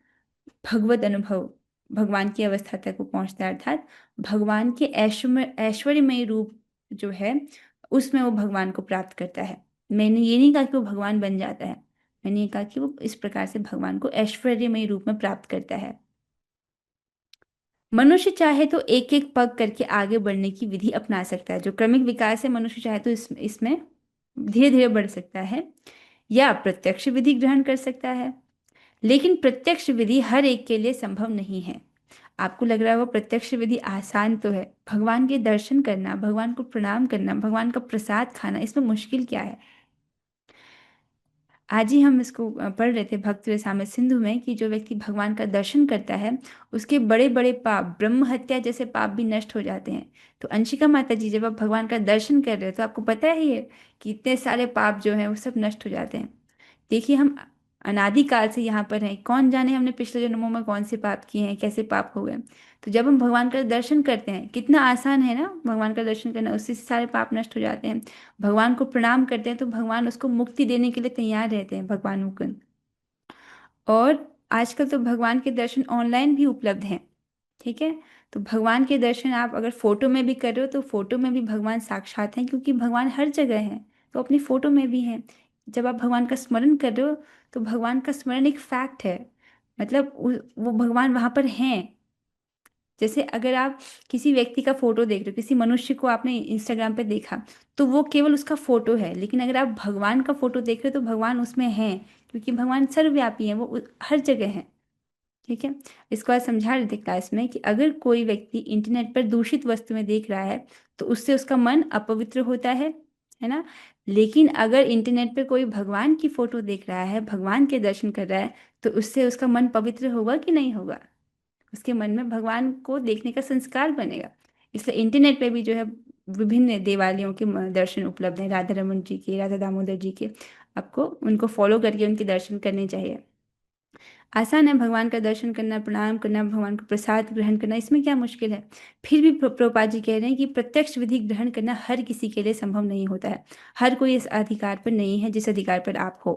भगवत अनुभव, भगवान की अवस्था तक वो पहुंचता है, अर्थात भगवान के ऐश्वर्यमय रूप जो है उसमें वो भगवान को प्राप्त करता है। मैंने ये नहीं कहा कि वो भगवान बन जाता है, मैंने ये कहा कि वो इस प्रकार से भगवान को ऐश्वर्यमय रूप में प्राप्त करता है। मनुष्य चाहे तो एक एक पग करके आगे बढ़ने की विधि अपना सकता है। जो क्रमिक विकास है, मनुष्य चाहे तो इसमें धीरे धीरे बढ़ सकता है, या प्रत्यक्ष विधि ग्रहण कर सकता है। लेकिन प्रत्यक्ष विधि हर एक के लिए संभव नहीं है। आपको लग रहा है वो प्रत्यक्ष विधि आसान तो है, भगवान के दर्शन करना, भगवान को प्रणाम करना, भगवान का प्रसाद खाना, इसमें मुश्किल क्या है? आज ही हम इसको पढ़ रहे थे भक्त रसामृत सिंधु में कि जो व्यक्ति भगवान का दर्शन करता है, उसके बड़े बड़े पाप, ब्रह्म हत्या जैसे पाप भी नष्ट हो जाते हैं। तो अंशिका माता जी, जब आप भगवान का दर्शन कर रहे हो तो आपको पता ही है कि इतने सारे पाप जो हैं वो सब नष्ट हो जाते हैं। देखिए, हम अनादिकाल से यहाँ पर हैं, कौन जाने हमने पिछले जन्मों में कौन से पाप किए हैं, कैसे पाप हो गए। तो जब हम भगवान का दर्शन करते हैं, कितना आसान है ना भगवान का दर्शन करना, उससे सारे पाप नष्ट हो जाते हैं। भगवान को प्रणाम करते हैं तो भगवान उसको मुक्ति देने के लिए तैयार रहते हैं, भगवान मुकुंद। और आजकल तो भगवान के दर्शन ऑनलाइन भी उपलब्ध हैं। ठीक है, तो भगवान के दर्शन आप अगर फोटो में भी कर रहे हो तो फोटो में भी भगवान साक्षात हैं, क्योंकि भगवान हर जगह हैं, तो अपनी फोटो में भी हैं। जब आप भगवान का स्मरण कर रहे हो तो भगवान का स्मरण एक फैक्ट है, मतलब वो भगवान वहां पर हैं। जैसे अगर आप किसी व्यक्ति का फोटो देख रहे हो, किसी मनुष्य को आपने इंस्टाग्राम पे देखा, तो वो केवल उसका फोटो है, लेकिन अगर आप भगवान का फोटो देख रहे हो तो भगवान उसमें हैं, क्योंकि भगवान सर्वव्यापी हैं, वो हर जगह हैं। ठीक है। इसको आज समझा रहे थे क्लास में कि अगर कोई व्यक्ति इंटरनेट पर दूषित वस्तुएं देख रहा है तो उससे उसका मन अपवित्र होता है ना। लेकिन अगर इंटरनेट पर कोई भगवान की फोटो देख रहा है, भगवान के दर्शन कर रहा है, तो उससे उसका मन पवित्र होगा कि नहीं होगा? उसके मन में भगवान को देखने का संस्कार बनेगा। इसलिए इंटरनेट पे भी जो है विभिन्न देवालयों के दर्शन उपलब्ध हैं, राधा रमन जी के, राधा दामोदर जी के। आपको उनको फॉलो करके उनके दर्शन करने चाहिए। आसान है भगवान का दर्शन करना, प्रणाम करना, भगवान को प्रसाद ग्रहण करना, इसमें क्या मुश्किल है? फिर भी प्रभुपाद जी कह रहे हैं कि प्रत्यक्ष विधि ग्रहण करना हर किसी के लिए संभव नहीं होता है। हर कोई इस अधिकार पर नहीं है जिस अधिकार पर आप हो।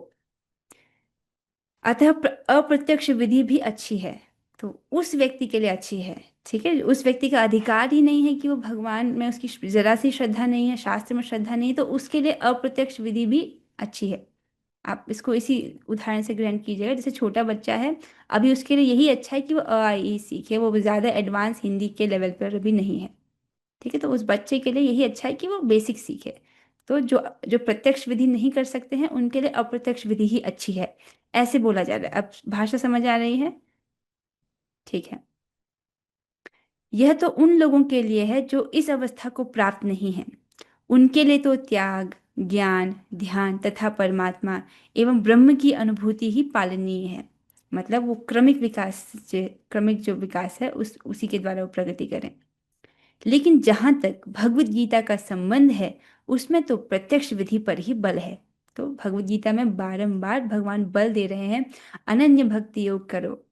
अतः अप्रत्यक्ष विधि भी अच्छी है, तो उस व्यक्ति के लिए अच्छी है। ठीक है, उस व्यक्ति का अधिकार ही नहीं है कि वो भगवान में उसकी जरा सी श्रद्धा नहीं है, शास्त्र में श्रद्धा नहीं है, तो उसके लिए अप्रत्यक्ष विधि भी अच्छी है। आप इसको इसी उदाहरण से ग्रहण कीजिएगा, जैसे छोटा बच्चा है, अभी उसके लिए यही अच्छा है कि वो अ आ इ ई सीखे, वो ज़्यादा एडवांस हिंदी के लेवल पर अभी नहीं है। ठीक है, तो उस बच्चे के लिए यही अच्छा है कि वो बेसिक सीखे। तो जो जो प्रत्यक्ष विधि नहीं कर सकते हैं उनके लिए अप्रत्यक्ष विधि ही अच्छी है, ऐसे बोला जा रहा है। अब भाषा समझ आ रही है? ठीक है। यह तो उन लोगों के लिए है जो इस अवस्था को प्राप्त नहीं है। उनके लिए तो त्याग, ज्ञान, ध्यान तथा परमात्मा एवं ब्रह्म की अनुभूति ही पालनीय है। मतलब वो क्रमिक विकास, क्रमिक जो विकास है उसी के द्वारा वो प्रगति करें। लेकिन जहां तक भगवत गीता का संबंध है, उसमें तो प्रत्यक्ष विधि पर ही बल है। तो भगवत गीता में बारंबार भगवान बल दे रहे हैं, अनन्य भक्ति योग करो।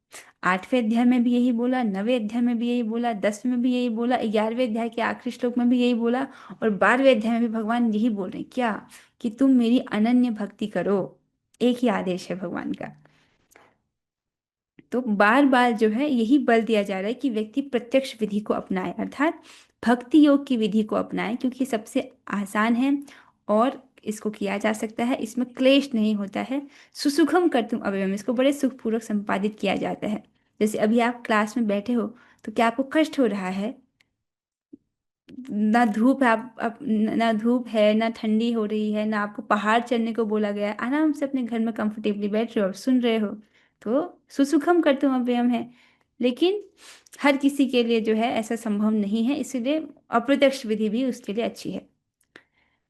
8वें अध्याय में भी यही बोला, 9वें अध्याय में भी यही बोला, 10वें में भी यही बोला, 11वें अध्याय के आखिरी श्लोक में भी यही बोला, और 12वें अध्याय में भी भगवान यही बोल रहे हैं क्या, कि तुम मेरी अनन्य भक्ति करो। एक ही आदेश है भगवान का। तो बार बार जो है यही बल दिया जा रहा है कि व्यक्ति प्रत्यक्ष विधि को अपनाए, अर्थात भक्ति योग की विधि को अपनाए, क्योंकि सबसे आसान है और इसको किया जा सकता है, इसमें क्लेश नहीं होता है। सुसुखम कर्तुम अव्ययम, इसको बड़े सुखपूर्वक संपादित किया जाता है। जैसे अभी आप क्लास में बैठे हो, तो क्या आपको कष्ट हो रहा है? ना धूप है, आप ना धूप है, ना ठंडी हो रही है, ना आपको पहाड़ चढ़ने को बोला गया है, आराम से अपने घर में कंफर्टेबली बैठ रहे हो और सुन रहे हो, तो सुसुखम कर्तुम अव्ययम है। लेकिन हर किसी के लिए जो है ऐसा संभव नहीं है, इसीलिए अप्रत्यक्ष विधि भी उसके लिए अच्छी है।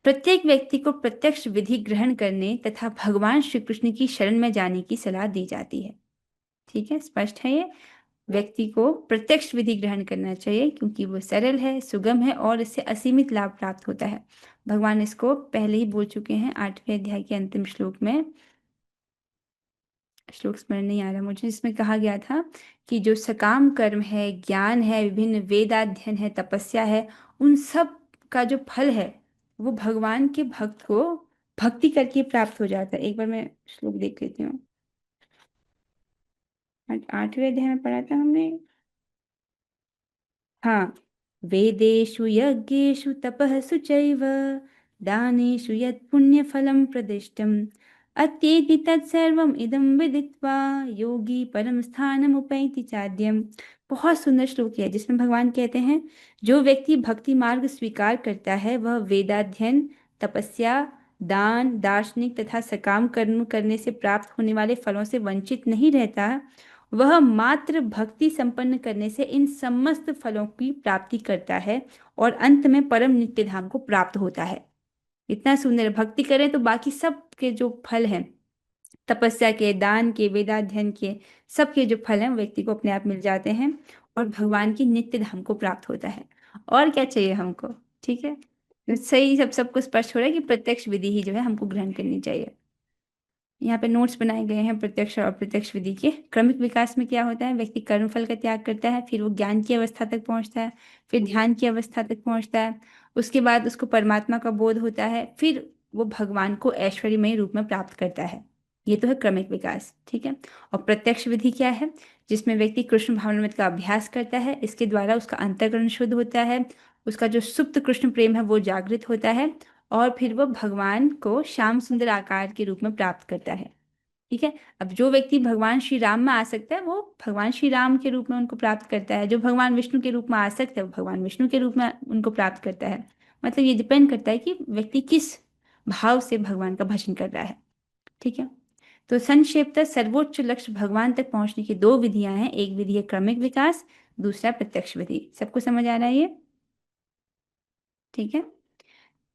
प्रत्येक व्यक्ति को प्रत्यक्ष विधि ग्रहण करने तथा भगवान श्री कृष्ण की शरण में जाने की सलाह दी जाती है। ठीक है, स्पष्ट है ये? व्यक्ति को प्रत्यक्ष विधि ग्रहण करना चाहिए क्योंकि वो सरल है, सुगम है और इससे असीमित लाभ प्राप्त होता है। भगवान इसको पहले ही बोल चुके हैं 8वें अध्याय के अंतिम श्लोक में। श्लोक स्मरण नहीं आ रहा मुझे, जिसमें कहा गया था कि जो सकाम कर्म है, ज्ञान है, विभिन्न वेदाध्ययन है, तपस्या है, उन सब का जो फल है वो भगवान के भक्त को भक्ति करके प्राप्त हो जाता है। एक बार मैं श्लोक देख लेती हूँ। 8वें अध्याय में पढ़ा था हमने। हाँ, वेदेषु यज्ञेषु तपःसु चैव दानेषु यत् पुण्यफलं प्रदिष्टम् अत्येति तत्सर्वम् इदं विदित्वा योगी परम स्थानमुपैति चाद्यम। बहुत सुंदर श्लोक है जिसमें भगवान कहते हैं, जो व्यक्ति भक्ति मार्ग स्वीकार करता है वह वेदाध्ययन, तपस्या, दान, दार्शनिक तथा सकाम कर्म करने से प्राप्त होने वाले फलों से वंचित नहीं रहता। वह मात्र भक्ति संपन्न करने से इन समस्त फलों की प्राप्ति करता है और अंत में परम नित्य धाम को प्राप्त होता है। इतना सुंदर, भक्ति करें तो बाकी सब के जो फल हैं, तपस्या के, दान के, वेदाध्ययन के, सबके जो फल हैं वो व्यक्ति को अपने आप मिल जाते हैं और भगवान की नित्य धाम को प्राप्त होता है। और क्या चाहिए हमको? ठीक है, तो सही सबको स्पष्ट हो रहा है कि प्रत्यक्ष विधि ही जो है हमको ग्रहण करनी चाहिए। यहाँ पे नोट्स बनाए गए हैं प्रत्यक्ष और अप्रत्यक्ष विधि के। क्रमिक विकास में क्या होता है, व्यक्ति कर्मफल का त्याग करता है, फिर वो ज्ञान की अवस्था तक पहुंचता है, फिर ध्यान की अवस्था तक पहुंचता है, उसके बाद उसको परमात्मा का बोध होता है, फिर वो भगवान को ऐश्वर्यमय रूप में प्राप्त करता है। ये तो है क्रमिक विकास। ठीक है, और प्रत्यक्ष विधि क्या है? जिसमें व्यक्ति कृष्ण भावनामृत का अभ्यास करता है, इसके द्वारा उसका अंतःकरण शुद्ध होता है, उसका जो सुप्त कृष्ण प्रेम है वो जागृत होता है, और फिर वो भगवान को श्याम सुंदर आकार के रूप में प्राप्त करता है। ठीक है, अब जो व्यक्ति भगवान श्री राम में आ सकता है वो भगवान श्री राम के रूप में उनको प्राप्त करता है, जो भगवान विष्णु के रूप में आ सकता है वो भगवान विष्णु के रूप में उनको प्राप्त करता है। मतलब ये डिपेंड करता है कि व्यक्ति किस भाव से भगवान का भजन कर रहा है। ठीक है, तो संक्षेपतः सर्वोच्च लक्ष्य भगवान तक पहुंचने की दो विधियां हैं, एक विधि है क्रमिक विकास, दूसरा प्रत्यक्ष विधि। सबको समझ आ रहा है ये? ठीक है।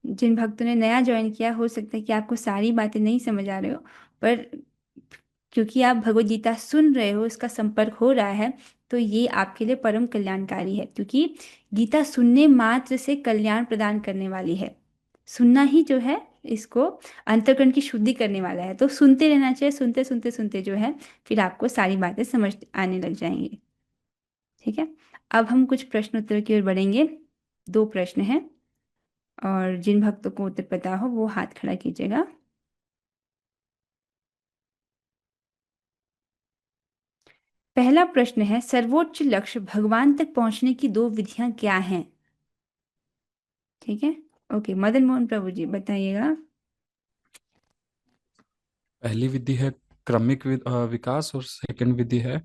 जिन भक्तों ने नया ज्वाइन किया, हो सकता है कि आपको सारी बातें नहीं समझ आ रहे हो, पर क्योंकि आप भगवत गीता सुन रहे हो, इसका संपर्क हो रहा है, तो ये आपके लिए परम कल्याणकारी है, क्योंकि गीता सुनने मात्र से कल्याण प्रदान करने वाली है। सुनना ही जो है इसको अंतःकरण की शुद्धि करने वाला है। तो सुनते रहना चाहिए, सुनते सुनते सुनते जो है फिर आपको सारी बातें समझ आने लग जाएंगी। ठीक है। अब हम कुछ प्रश्न उत्तर की ओर बढ़ेंगे। दो प्रश्न हैं, और जिन भक्तों को उत्तर पता हो वो हाथ खड़ा कीजिएगा। पहला प्रश्न है, सर्वोच्च लक्ष्य भगवान तक पहुंचने की दो विधियां क्या हैं? ठीक है। ओके, मदन मोहन प्रभु जी बताइएगा।
पहली विधि है क्रमिक विकास, और सेकंड विधि है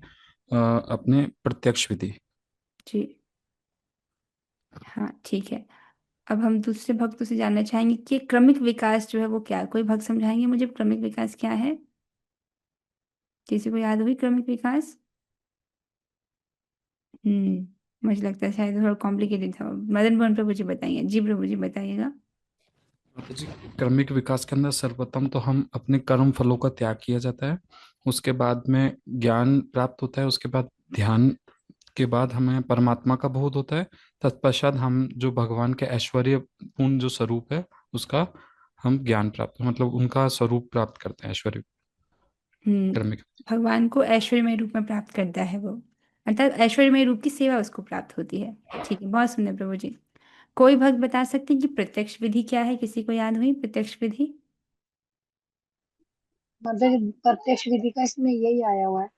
अपने प्रत्यक्ष विधि।
जी हाँ, ठीक है। अब हम दूसरे भक्तों से जानना चाहेंगे कि क्रमिक विकास जो है वो क्या है। कोई भक्त समझाएंगे मुझे क्रमिक विकास क्या है? किसी को याद हुई क्रमिक विकास? मुझे लगता है शायद थोड़ा कॉम्प्लिकेटेड था। मदन मोहन प्रभु जी बताइए। जी प्रभु जी बताइएगा।
माता जी, क्रमिक विकास के अंदर सर्वप्रथम तो हम अपने कर्म फलों का त्याग किया जाता है, उसके बाद में ज्ञान प्राप्त होता है, उसके बाद ध्यान के बाद हमें परमात्मा का बोध होता है। तत्पश्चात हम जो भगवान के ऐश्वर्य पूर्ण जो स्वरूप है उसका हम ज्ञान प्राप्त, मतलब उनका स्वरूप प्राप्त करते हैं ऐश्वर्य।
हम्म
क्रमिक।
भगवान को ऐश्वर्यमय रूप में प्राप्त करता है वो, अर्थात ऐश्वर्यमय रूप की सेवा उसको प्राप्त होती है। ठीक है, बहुत सुंदर प्रभु जी। कोई भक्त बता सकते हैं कि प्रत्यक्ष विधि क्या है? किसी को याद हुई प्रत्यक्ष विधि?
मतलब प्रत्यक्ष विधि का इसमें यही आया हुआ है।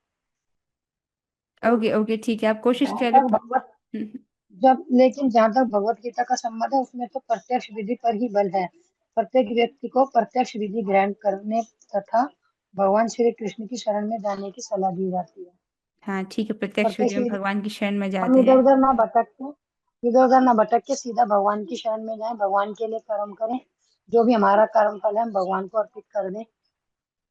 ओके ओके, ठीक है, आप कोशिश
जहाँ
करो।
तक भगवत जब लेकिन जहाँ तक भगवत गीता का संबंध है उसमें तो प्रत्यक्ष विधि पर ही बल है। प्रत्येक व्यक्ति को प्रत्यक्ष विधि ग्रहण करने तथा भगवान श्री कृष्ण की शरण में जाने की सलाह दी जाती है।
हाँ ठीक है, प्रत्यक्ष विधि
प्रत्यक्ष
में
विधि
भगवान की शरण में
हम
जाते हैं।
इधर उधर ना भटक के सीधा भगवान की शरण में जाएं, भगवान के लिए कर्म करें। जो भी हमारा कर्म फल है हम भगवान को अर्पित कर दें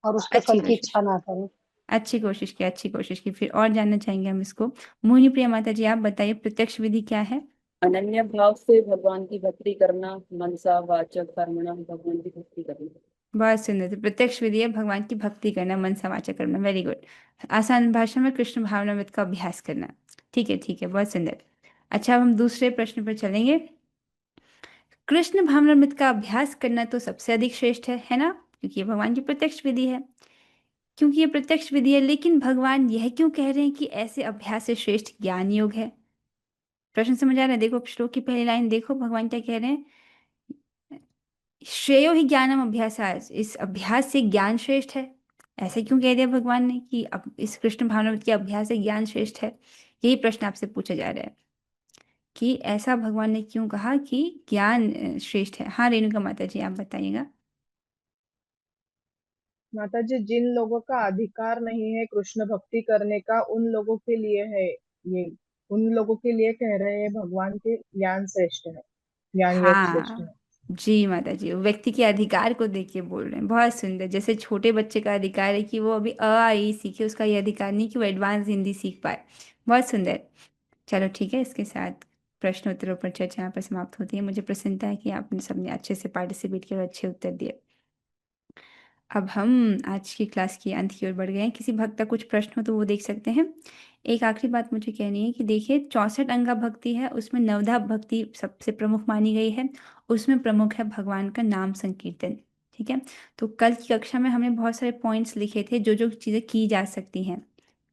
और उसके
अच्छी
फल की
कोशिश,
इच्छा ना करें।
अच्छी कोशिश की, अच्छी कोशिश की। फिर और जानना चाहेंगे हम इसको। मोहिनी प्रिया माता जी आप बताइए प्रत्यक्ष विधि क्या है?
अनन्य भाव से भगवान की भक्ति करना, मनसा वाचक कर्मणा, भगवान की भक्ति करना।
बहुत सुंदर। तो प्रत्यक्ष विधि है भगवान की भक्ति करना, मन समाचा करना। Very good. आसान भाषा में कृष्ण भावनामृत का अभ्यास करना। ठीक है ठीक है, बहुत सुंदर। अच्छा, अब हम दूसरे प्रश्न पर चलेंगे। कृष्ण भावनामृत का अभ्यास करना तो सबसे अधिक श्रेष्ठ है ना, क्योंकि ये भगवान की प्रत्यक्ष विधि है। क्योंकि ये प्रत्यक्ष विधि है, लेकिन भगवान यह क्यों कह रहे हैं कि ऐसे अभ्यास से श्रेष्ठ ज्ञान योग है? प्रश्न समझ आ रहा है? देखो श्लोक की पहली लाइन देखो, भगवान क्या कह रहे हैं। श्रेयो ही ज्ञानम अभ्यासात, इस अभ्यास से ज्ञान श्रेष्ठ है। ऐसे क्यों कह दिया भगवान ने कि अब इस कृष्ण भावनामृत के अभ्यास से ज्ञान श्रेष्ठ है? यही प्रश्न आपसे पूछा जा रहा है कि ऐसा भगवान ने क्यों कहा कि ज्ञान श्रेष्ठ है। हाँ रेणुका माता जी आप बताइएगा।
माता जी, जिन लोगों का अधिकार नहीं है कृष्ण भक्ति करने का उन लोगों के लिए है ये। उन लोगों के लिए कह रहे हैं भगवान के ज्ञान श्रेष्ठ है, ज्ञान योग श्रेष्ठ
हाँ
है।
जी माता जी, वो व्यक्ति के अधिकार को देख के बोल रहे हैं। बहुत सुंदर। जैसे छोटे बच्चे का अधिकार है कि वो अभी अ आ ई सीखे, उसका ये अधिकार नहीं कि वो एडवांस हिंदी सीख पाए। बहुत सुंदर। चलो ठीक है, इसके साथ प्रश्न उत्तरों पर चर्चा यहाँ पर समाप्त होती है। मुझे प्रसन्नता है कि आपने सबने अच्छे से पार्टिसिपेट किया और अच्छे उत्तर दिए। अब हम आज की क्लास की अंत की ओर बढ़ गए हैं। किसी भक्त का कुछ प्रश्न हो तो वो देख सकते हैं। एक आखिरी बात मुझे कहनी है कि देखिए 64 अंगा भक्ति है, उसमें नवधा भक्ति सबसे प्रमुख मानी गई है। उसमें प्रमुख है भगवान का नाम संकीर्तन। ठीक है। तो कल की कक्षा में हमने बहुत सारे पॉइंट्स लिखे थे जो जो चीज़ें की जा सकती हैं,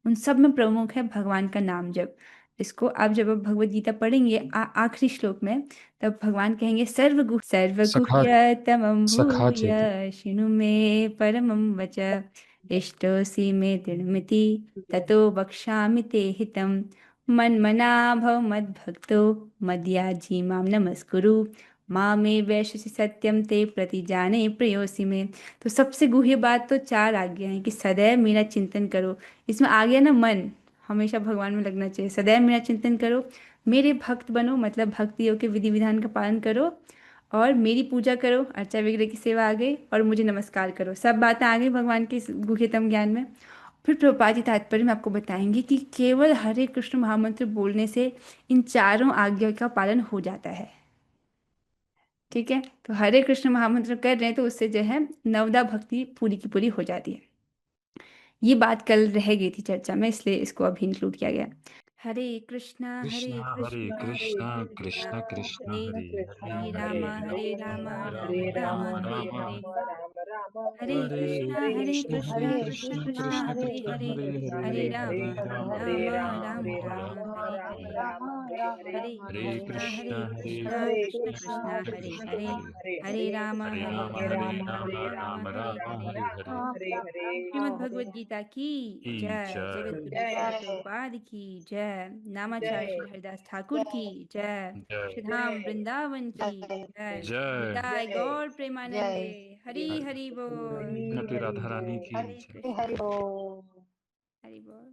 उन सब में प्रमुख है भगवान का नाम जप। इसको आप जब आप भगवत गीता पढ़ेंगे आखिरी श्लोक में, तब भगवान कहेंगे
सखा
सर्वगुह्यतमं
सखा चेती।
भूय शृणु मे परमं वच इष्टोऽसि मे दृढमिति ततो वक्ष्यामि ते हितं मन्मना भव मद्भक्तो मद्याजी मां नमस्कुरु मामे वैश्यसि सत्यम ते प्रतिजाने प्रियोसि में। तो सबसे गुह्य बात तो चार आज्ञा है कि सदैव मेरा चिंतन करो। इसमें आ गया ना मन, हमेशा भगवान में लगना चाहिए। सदैव मेरा चिंतन करो, मेरे भक्त बनो, मतलब भक्ति योग के विधि विधान का पालन करो, और मेरी पूजा करो, अर्चा विग्रह की सेवा आ गई, और मुझे नमस्कार करो, सब बातें आ गई भगवान के इस गुह्यतम ज्ञान में। फिर प्रभुपाद जी तात्पर्य में आपको बताएंगे कि केवल हरे कृष्ण महामंत्र बोलने से इन चारों आज्ञा का पालन हो जाता है। ठीक है, तो हरे कृष्ण महामंत्र कर रहे हैं तो उससे जो है नवदा भक्ति पूरी की पूरी हो जाती है। ये बात कल रह गई थी चर्चा में, इसलिए इसको अभी इंक्लूड किया गया। हरे कृष्णा हरे
कृष्णा हरे
कृष्णा
हरे
कृष्णा
कृष्णा
कृष्ण
कृष्णा
कृष्ण
हरे
हरे
कृष्णा
हरे
हरे
हरे
रामा
राम
राम
हरे
राम
राम
हरे
राम
हरे।
राम
हरे
हरे
कृष्णा
कृष्ण
कृष्णा
हरे
हरे
कृष्ण
कृष्ण
कृष्णा
कृष्णा
कृष्ण
हरे
हरे
कृष्ण
हरे।
हरे
कृष्णा
हरे
हरे
हरे
रामा
राम
हरे
राम
राम
राम
राम
हरे
हरे
राम
हरे।
हरे
राम राम
हरे
हरे
कृष्णा
कृष्ण हरे
कृष्णा
कृष्ण
कृष्णा
कृष्ण
कृष्ण
हरे
कृष्ण
हरे।
हरे
हरे राम
हरे राम
राम हरे हरे।
हरे हरे
श्रीमद् भगवद गीता की
की
जय। जगत
जय
गुरु श्रील
जय
प्रभुपाद की जय। नामाचार्य श्री हरिदास ठाकुर की
जय
जय।
जय
श्रीधाम वृंदावन की
जय
जय।
जय
निताय गौर प्रेमानंदे।
जय
हरि हरि बोल।
श्रीमती राधा रानी की
हरे
जय।
कृष्णा
हरि बोल।
हरि बोल।